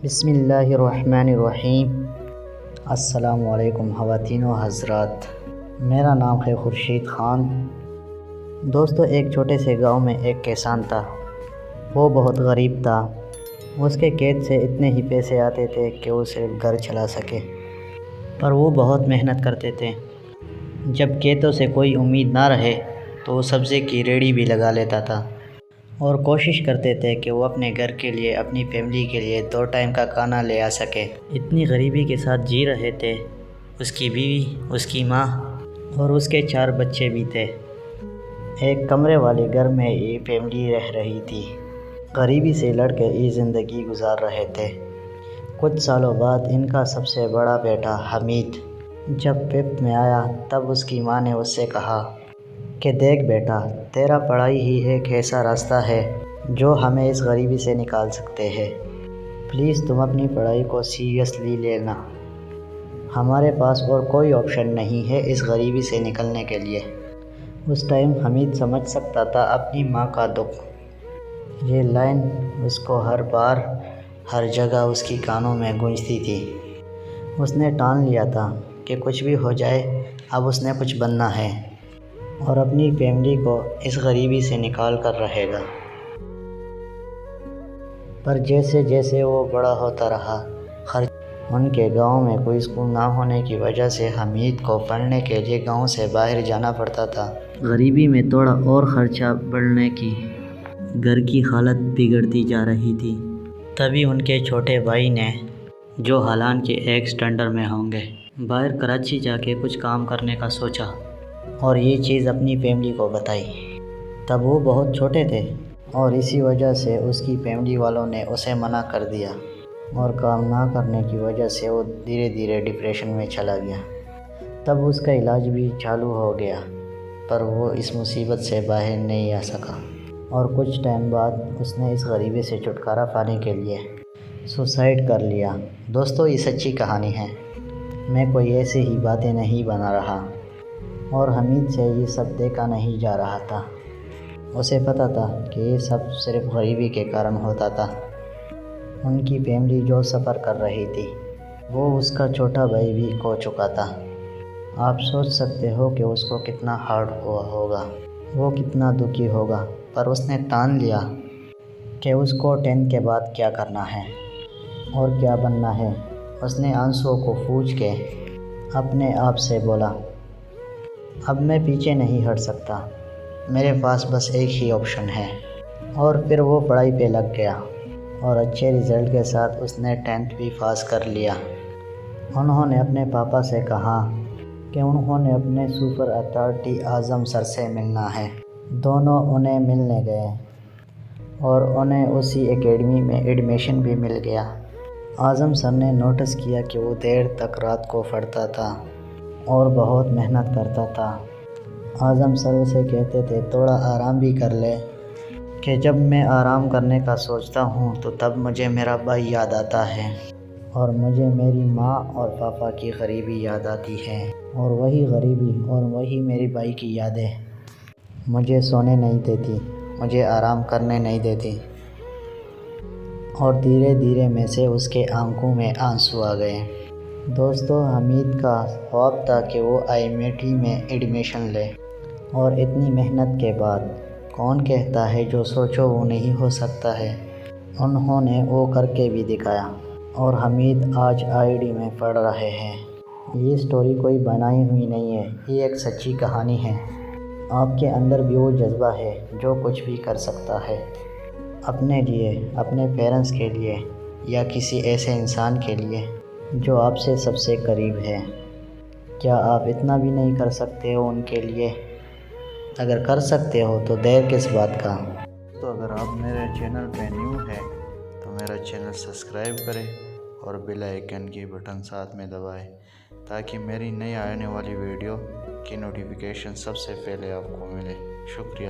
بسم اللہ الرحمن الرحیم۔ السلام علیکم خواتین و حضرات، میرا نام ہے خورشید خان۔ دوستو، ایک چھوٹے سے گاؤں میں ایک کسان تھا۔ وہ بہت غریب تھا۔ اس کے کھیت سے اتنے ہی پیسے آتے تھے کہ وہ صرف گھر چلا سکے، پر وہ بہت محنت کرتے تھے۔ جب کھیتوں سے کوئی امید نہ رہے تو وہ سبزی کی ریڑھی بھی لگا لیتا تھا اور کوشش کرتے تھے کہ وہ اپنے گھر کے لیے، اپنی فیملی کے لیے 2 ٹائم کا کھانا لے آ سکے۔ اتنی غریبی کے ساتھ جی رہے تھے۔ اس کی بیوی، اس کی ماں اور اس کے 4 بچے بھی تھے۔ ایک کمرے والے گھر میں یہ فیملی رہ رہی تھی۔ غریبی سے لڑ کے یہ زندگی گزار رہے تھے۔ کچھ سالوں بعد ان کا سب سے بڑا بیٹا حمید جب 5th میں آیا، تب اس کی ماں نے اس سے کہا کہ دیکھ بیٹا، تیرا پڑھائی ہی ایک ایسا راستہ ہے جو ہمیں اس غریبی سے نکال سکتے ہیں۔ پلیز تم اپنی پڑھائی کو سیریسلی لینا۔ ہمارے پاس اور کوئی آپشن نہیں ہے اس غریبی سے نکلنے کے لیے۔ اس ٹائم حمید سمجھ سکتا تھا اپنی ماں کا دکھ۔ یہ لائن اس کو ہر بار، ہر جگہ اس کی کانوں میں گونجتی تھی۔ اس نے ٹان لیا تھا کہ کچھ بھی ہو جائے، اب اس نے کچھ بننا ہے اور اپنی فیملی کو اس غریبی سے نکال کر رہے گا۔ پر جیسے جیسے وہ بڑا ہوتا رہا، ان کے گاؤں میں کوئی اسکول نہ ہونے کی وجہ سے حمید کو پڑھنے کے لیے گاؤں سے باہر جانا پڑتا تھا۔ غریبی میں تھوڑا اور خرچہ بڑھنے کی گھر کی حالت بگڑتی جا رہی تھی۔ تبھی ان کے چھوٹے بھائی نے، جو حالانکہ 8 اسٹینڈرڈ میں ہوں گے، باہر کراچی جا کے کچھ کام کرنے کا سوچا اور یہ چیز اپنی فیملی کو بتائی۔ تب وہ بہت چھوٹے تھے اور اسی وجہ سے اس کی فیملی والوں نے اسے منع کر دیا اور کام نہ کرنے کی وجہ سے وہ دھیرے دھیرے ڈپریشن میں چلا گیا۔ تب اس کا علاج بھی چالو ہو گیا، پر وہ اس مصیبت سے باہر نہیں آ سکا اور کچھ ٹائم بعد اس نے اس غریبی سے چھٹکارا پانے کے لیے سوسائڈ کر لیا۔ دوستو، یہ سچی کہانی ہے، میں کوئی ایسی ہی باتیں نہیں بنا رہا۔ اور حمید سے یہ سب دیکھا نہیں جا رہا تھا۔ اسے پتہ تھا کہ یہ سب صرف غریبی کے کارن ہوتا تھا۔ ان کی فیملی جو سفر کر رہی تھی، وہ اس کا چھوٹا بھائی بھی کھو چکا تھا۔ آپ سوچ سکتے ہو کہ اس کو کتنا ہارڈ ہوا ہوگا، وہ کتنا دکھی ہوگا، پر اس نے ٹان لیا کہ اس کو 10th کے بعد کیا کرنا ہے اور کیا بننا ہے۔ اس نے آنسوؤں کو پوچھ کے اپنے آپ سے بولا، اب میں پیچھے نہیں ہٹ سکتا، میرے پاس بس ایک ہی آپشن ہے۔ اور پھر وہ پڑھائی پہ لگ گیا اور اچھے رزلٹ کے ساتھ اس نے 10th بھی پاس کر لیا۔ انہوں نے اپنے پاپا سے کہا کہ انہوں نے اپنے سپر اتھارٹی اعظم سر سے ملنا ہے۔ دونوں انہیں ملنے گئے اور انہیں اسی اکیڈمی میں ایڈمیشن بھی مل گیا۔ اعظم سر نے نوٹس کیا کہ وہ دیر تک رات کو پڑھتا تھا اور بہت محنت کرتا تھا۔ اعظم سر اسے کہتے تھے تھوڑا آرام بھی کر لے، کہ جب میں آرام کرنے کا سوچتا ہوں تو تب مجھے میرا بھائی یاد آتا ہے اور مجھے میری ماں اور پاپا کی غریبی یاد آتی ہے، اور وہی غریبی اور وہی میری بھائی کی یادیں مجھے سونے نہیں دیتی، مجھے آرام کرنے نہیں دیتی۔ اور دھیرے دھیرے میں سے اس کے آنکھوں میں آنسو آ گئے۔ دوستو، حمید کا خواب تھا کہ وہ IMT میں ایڈمیشن لے، اور اتنی محنت کے بعد کون کہتا ہے جو سوچو وہ نہیں ہو سکتا ہے۔ انہوں نے وہ کر کے بھی دکھایا اور حمید آج IIT میں پڑھ رہے ہیں۔ یہ سٹوری کوئی بنائی ہوئی نہیں ہے، یہ ایک سچی کہانی ہے۔ آپ کے اندر بھی وہ جذبہ ہے جو کچھ بھی کر سکتا ہے، اپنے لیے، اپنے پیرنٹس کے لیے، یا کسی ایسے انسان کے لیے جو آپ سے سب سے قریب ہے۔ کیا آپ اتنا بھی نہیں کر سکتے ہو ان کے لیے؟ اگر کر سکتے ہو تو دیر کس بات کا؟ تو اگر آپ میرے چینل پہ نیو ہیں تو میرا چینل سبسکرائب کریں اور بیل آئیکن کی بٹن ساتھ میں دبائیں تاکہ میری نئی آنے والی ویڈیو کی نوٹیفیکیشن سب سے پہلے آپ کو ملے۔ شکریہ۔